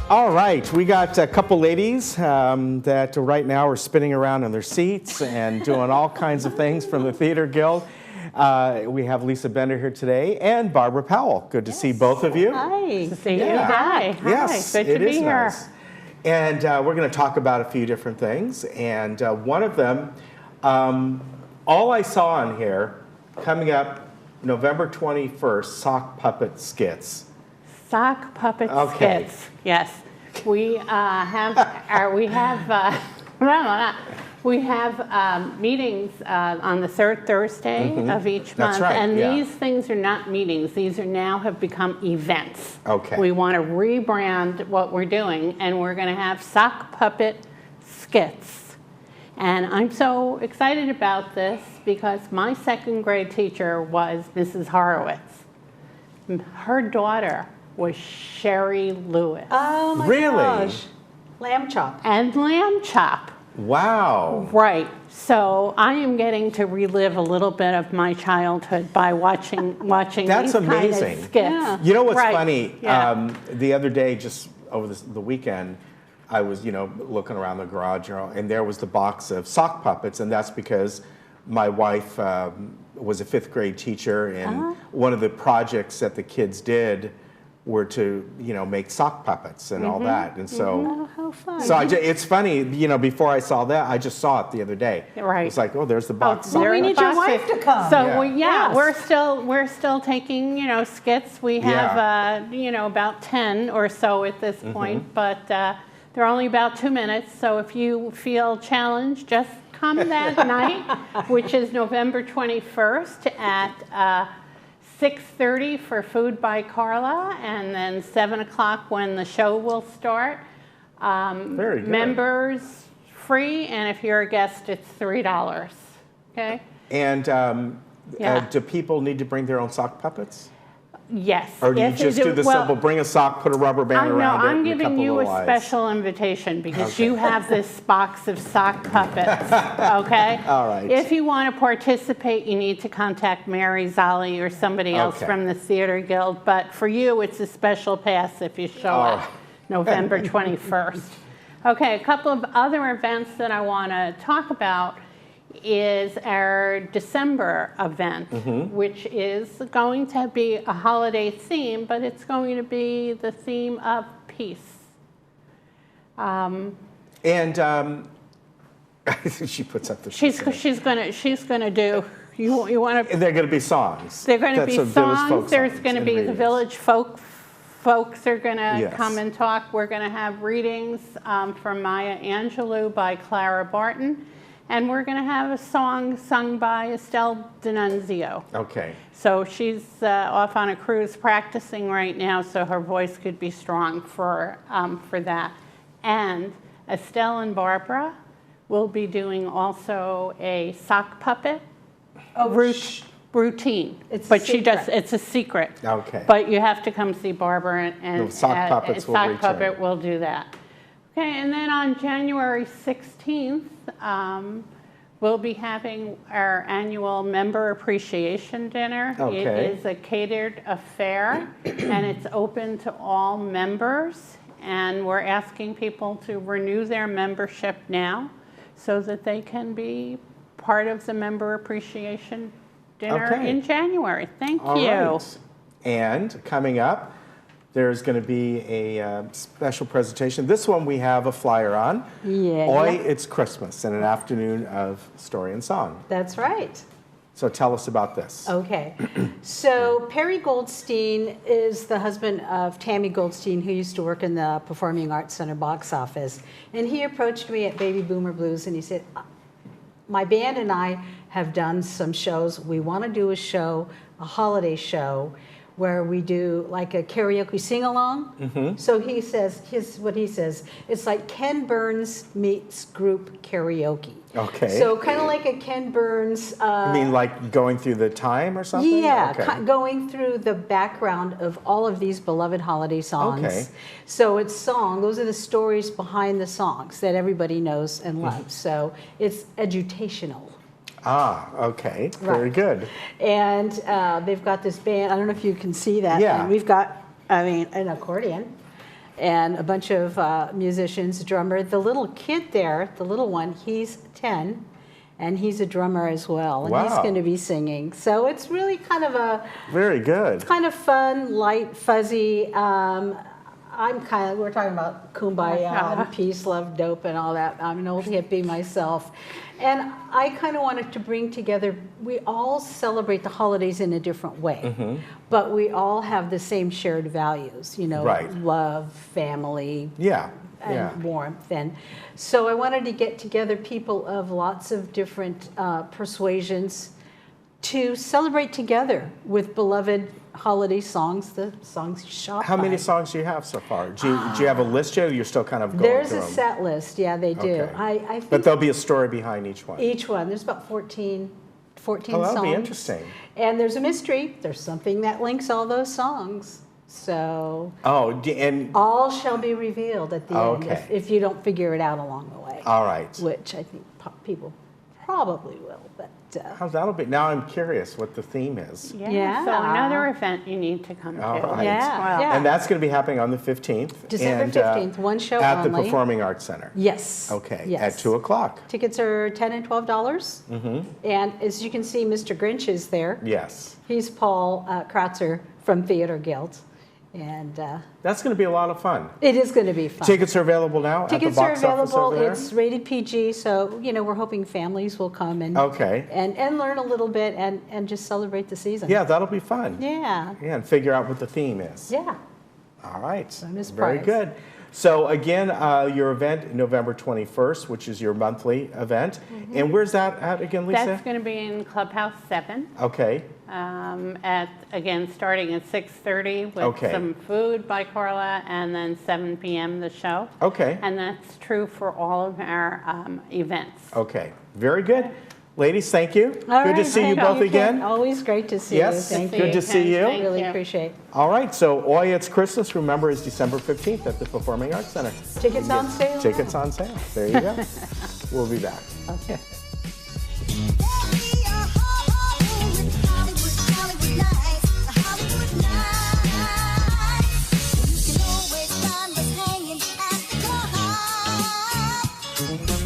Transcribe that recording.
All right, we got a couple ladies that right now are spinning around in their seats and doing all kinds of things from the Theater Guild. We have Lisa Bender here today and Barbara Powell. Good to see both of you. Hi. Nice to see you. Hi. Yes, Good to be here. nice. And we're going to talk about a few different things. And one of them, all I saw on here, coming up November 21st, sock puppet skits. Sock puppet Okay. skits. Yes, we have meetings on the third Thursday of each That's month, right, and yeah. these things are not meetings. These are now have become events. Okay. We want to rebrand what we're doing, and we're going to have sock puppet skits. And I'm so excited about this because my second grade teacher was Mrs. Horowitz. Her daughter was Sherry Lewis. Oh my Really? gosh. Lamb chop. And Lamb Chop. Wow. Right. So I am getting to relive a little bit of my childhood by watching That's these kind amazing. of skits. Yeah. You know what's Right. funny? Yeah. The other day, just over the weekend, I was, looking around the garage, and there was the box of sock puppets, and that's because my wife was a fifth grade teacher, and one of the projects that the kids did were to, make sock puppets and all that, and so. Oh, how fun. So it's funny, before I saw that, I just saw it the other day. Right. It's like, oh, there's the box. Well, There we are need your boxes. wife to come. So Yeah. Yes. we're still taking skits. We have about 10 or so at this point, but they're only about 2 minutes. So if you feel challenged, just come that night, which is November 21st at 6:30 for Food by Carla, and then 7 o'clock when the show will start. Very good. Members free, and if you're a guest, it's $3. Okay. And Yeah. do people need to bring their own sock puppets? Yes. Or do you Yes, just do the simple, bring a sock, put a rubber band around it, I'm and a giving couple you a little eyes? special invitation because Okay. you have this box of sock puppets, okay? All right. If you want to participate, you need to contact Mary Zolli or somebody else Okay. from the Theater Guild, but for you, it's a special pass if you show All up right. November 21st. Okay, a couple of other events that I want to talk about is our December event, which is going to be a holiday theme, but it's going to be the theme of peace. And she puts up the. She's gonna do. You want to? They're going to be songs. They're going to That's be a village songs. folk There's songs going to and be the readings. village folks are going to Yes. come and talk. We're going to have readings from Maya Angelou by Clara Barton. And we're going to have a song sung by Estelle D'Annunzio. Okay. So she's off on a cruise practicing right now, so her voice could be strong for that. And Estelle and Barbara will be doing also a sock puppet routine. It's a but she does. secret. It's a secret. Okay. But you have to come see Barbara and The sock puppets will sock return. puppet will do that. Okay, and then on January 16th, we'll be having our annual member appreciation dinner. Okay. It is a catered affair, and it's open to all members. And we're asking people to renew their membership now so that they can be part of the member appreciation dinner Okay. in January. Thank All you. right. And coming up, there's going to be a special presentation. This one we have a flyer on. Yeah. Oi, it's Christmas and an afternoon of story and song. That's right. So tell us about this. Okay. So Perry Goldstein is the husband of Tammy Goldstein, who used to work in the Performing Arts Center box office. And he approached me at Baby Boomer Blues and he said, my band and I have done some shows. We want to do a show, a holiday show, where we do like a karaoke sing-along. So he says, what he says, it's like Ken Burns meets group karaoke. Okay. So kind of like a Ken Burns. You mean like going through the time or something? Yeah, Okay. going through the background of all of these beloved holiday songs. Okay. So it's song, those are the stories behind the songs that everybody knows and loves. So it's edutational. Ah, okay. Very Right. good. And they've got this band, I don't know if you can see that. Yeah. And we've got, an accordion. and a bunch of musicians, drummer. The little kid there, the little one, he's 10, and he's a drummer as well, and he's Wow. going to be singing. So it's really kind of a Very good. kind of fun, light, fuzzy. We're talking about kumbaya and peace, love, dope, and all that. I'm an old hippie myself. And I kind of wanted to bring together, we all celebrate the holidays in a different way, but we all have the same shared values, Right. love, family, Yeah. and Yeah. warmth. And so I wanted to get together people of lots of different persuasions to celebrate together with beloved holiday songs, the songs you shop How many by. songs do you have so far? Do you have a list yet, or you're still kind of going There's through a them? set list, yeah, they do. Okay. I think But there'll be a story behind each one. each one, there's about 14 Oh, that'll songs. be interesting. And there's a mystery. There's something that links all those songs. So Oh, and all shall be revealed at the end Okay. if you don't figure it out along the way. all right. Which I think people probably will. But How's that'll be? Now I'm curious what the theme is. Yeah. So Yeah. another event you need to come All to. right. yeah, yeah. And that's going to be happening on the 15th. December and, 15th, one show at only. the Performing Arts Center. Yes. Okay, Yes. at 2 o'clock. Tickets are $10 and $12. And as you can see, Mr. Grinch is there. Yes. He's Paul Kratzer from Theater Guild. And That's going to be a lot of fun. it is going to be fun. Tickets are available now Tickets at the are box office available. over there? It's rated PG, so we're hoping families will come and Okay. and learn a little bit and just celebrate the season. Yeah, that'll be fun. Yeah. Yeah, and figure out what the theme is. Yeah. All right. Bonus Very prize. good. So again, your event, November 21st, which is your monthly event. And where's that at again, Lisa? That's going to be in Clubhouse 7. Okay. Starting at 6:30 with Okay. some food by Carla, and then 7 p.m. the show. Okay. And that's true for all of our events. Okay. Very good. Ladies, thank you. All Good to right, see you thank both again. Always great to see Yes. you. Thank Good you. to see you. Thank Really you. appreciate. All right. So, Oy, it's Christmas. Remember, it's December 15th at the Performing Arts Center. Tickets on sale. Tickets on sale. There you go. We'll be back. Okay. Hollywood nights. You can always find what's hanging at the door.